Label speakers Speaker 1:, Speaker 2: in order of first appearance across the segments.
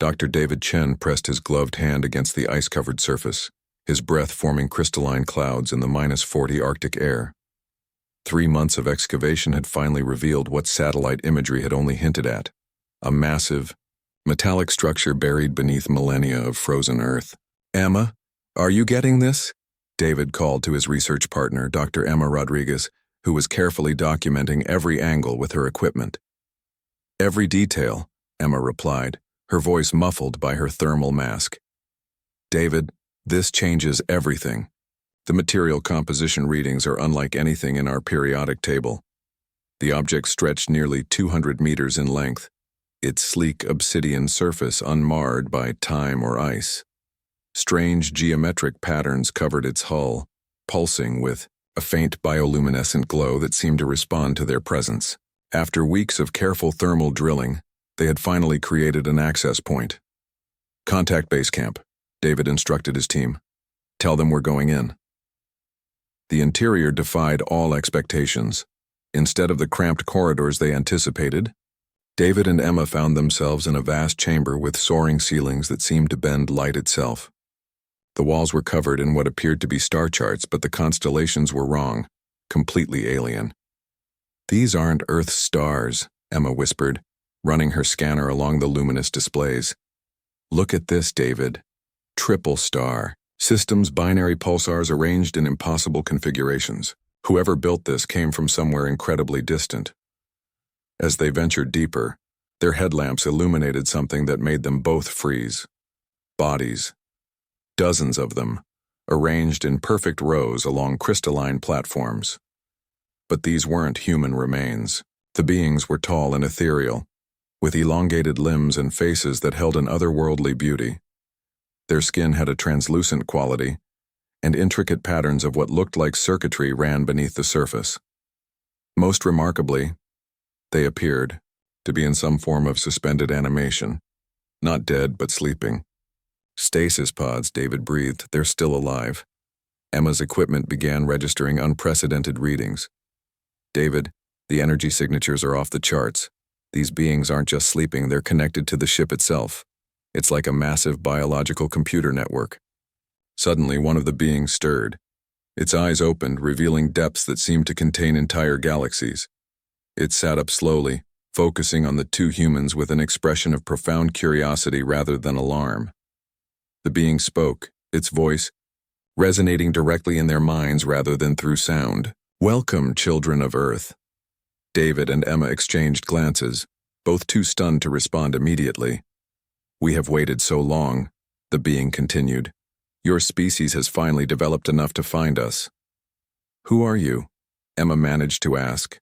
Speaker 1: Dr. David Chen pressed his gloved hand against the ice-covered surface, his breath forming crystalline clouds in the -40 Arctic air. 3 months of excavation had finally revealed what satellite imagery had only hinted at: a massive, metallic structure buried beneath millennia of frozen Earth. "Emma, are you getting this?" David called to his research partner, Dr. Emma Rodriguez, who was carefully documenting every angle with her equipment. "Every detail," Emma replied, her voice muffled by her thermal mask. "David, this changes everything. The material composition readings are unlike anything in our periodic table. The object stretched nearly 200 meters in length, its sleek obsidian surface unmarred by time or ice. Strange geometric patterns covered its hull, pulsing with a faint bioluminescent glow that seemed to respond to their presence. After weeks of careful thermal drilling, they had finally created an access point. "Contact base camp," David instructed his team. "Tell them we're going in." The interior defied all expectations. Instead of the cramped corridors they anticipated, David and Emma found themselves in a vast chamber with soaring ceilings that seemed to bend light itself. The walls were covered in what appeared to be star charts, but the constellations were wrong, completely alien. "These aren't Earth's stars," Emma whispered, running her scanner along the luminous displays. "Look at this, David. Triple star. System's binary pulsars arranged in impossible configurations. Whoever built this came from somewhere incredibly distant." As they ventured deeper, their headlamps illuminated something that made them both freeze. Bodies. Dozens of them, arranged in perfect rows along crystalline platforms. But these weren't human remains. The beings were tall and ethereal, with elongated limbs and faces that held an otherworldly beauty. Their skin had a translucent quality, and intricate patterns of what looked like circuitry ran beneath the surface. Most remarkably, they appeared to be in some form of suspended animation, not dead but sleeping. "Stasis pods," David breathed. "They're still alive." Emma's equipment began registering unprecedented readings. "David, the energy signatures are off the charts. These beings aren't just sleeping, they're connected to the ship itself. It's like a massive biological computer network." Suddenly, one of the beings stirred. Its eyes opened, revealing depths that seemed to contain entire galaxies. It sat up slowly, focusing on the two humans with an expression of profound curiosity rather than alarm. The being spoke, its voice resonating directly in their minds rather than through sound. "Welcome, children of Earth." David and Emma exchanged glances, both too stunned to respond immediately. "We have waited so long," the being continued. "Your species has finally developed enough to find us." "Who are you?" Emma managed to ask.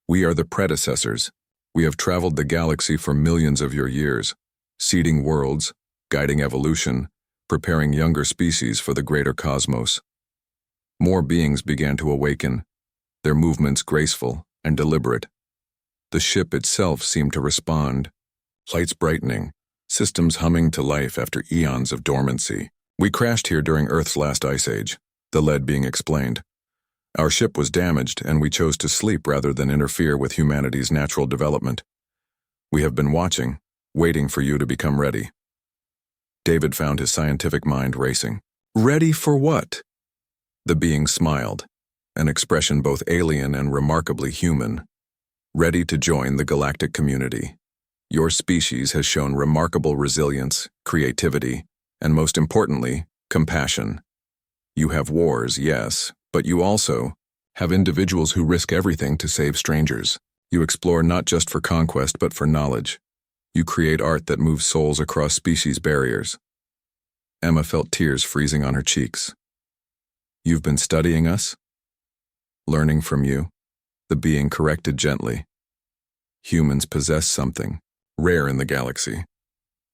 Speaker 1: "We are the predecessors. We have traveled the galaxy for millions of your years, seeding worlds, guiding evolution, preparing younger species for the greater cosmos." More beings began to awaken, their movements graceful and deliberate. The ship itself seemed to respond, lights brightening, systems humming to life after eons of dormancy. "We crashed here during Earth's last ice age," the lead being explained. "Our ship was damaged, and we chose to sleep rather than interfere with humanity's natural development. We have been watching, waiting for you to become ready." David found his scientific mind racing. "Ready for what?" The being smiled, an expression both alien and remarkably human. "Ready to join the galactic community. Your species has shown remarkable resilience, creativity, and most importantly, compassion. You have wars, yes, but you also have individuals who risk everything to save strangers. You explore not just for conquest but for knowledge. You create art that moves souls across species barriers." Emma felt tears freezing on her cheeks. "You've been studying us?" "Learning from you," the being corrected gently. "Humans possess something rare in the galaxy,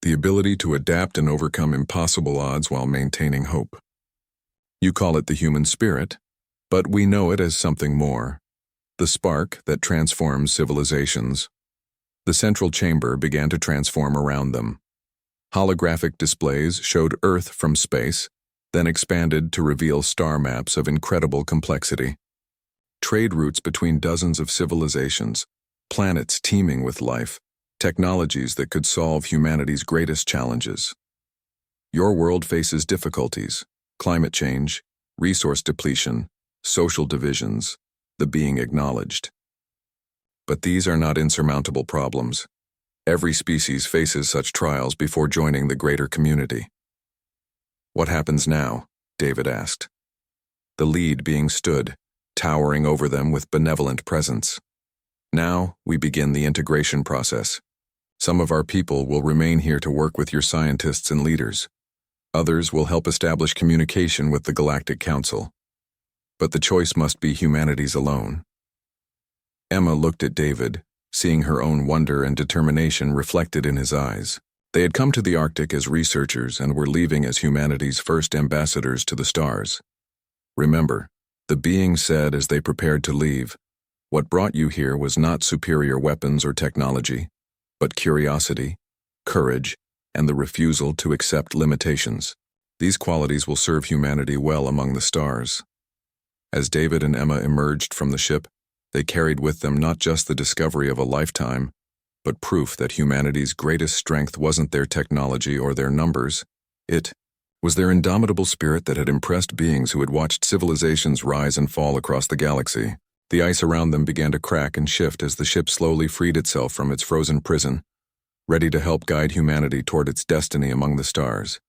Speaker 1: the ability to adapt and overcome impossible odds while maintaining hope. You call it the human spirit, but we know it as something more, the spark that transforms civilizations." The central chamber began to transform around them. Holographic displays showed Earth from space, then expanded to reveal star maps of incredible complexity. Trade routes between dozens of civilizations, planets teeming with life, technologies that could solve humanity's greatest challenges. Your world faces difficulties: climate change, resource depletion, social divisions, the being acknowledged. But these are not insurmountable problems. Every species faces such trials before joining the greater community. What happens now? David asked. The lead being stood, towering over them with benevolent presence. Now, we begin the integration process. Some of our people will remain here to work with your scientists and leaders. Others will help establish communication with the Galactic Council. But the choice must be humanity's alone. Emma looked at David, seeing her own wonder and determination reflected in his eyes. They had come to the Arctic as researchers and were leaving as humanity's first ambassadors to the stars. Remember, the being said as they prepared to leave, "What brought you here was not superior weapons or technology, but curiosity, courage, and the refusal to accept limitations. These qualities will serve humanity well among the stars." As David and Emma emerged from the ship, they carried with them not just the discovery of a lifetime, but proof that humanity's greatest strength wasn't their technology or their numbers. It was their indomitable spirit that had impressed beings who had watched civilizations rise and fall across the galaxy. The ice around them began to crack and shift as the ship slowly freed itself from its frozen prison, ready to help guide humanity toward its destiny among the stars.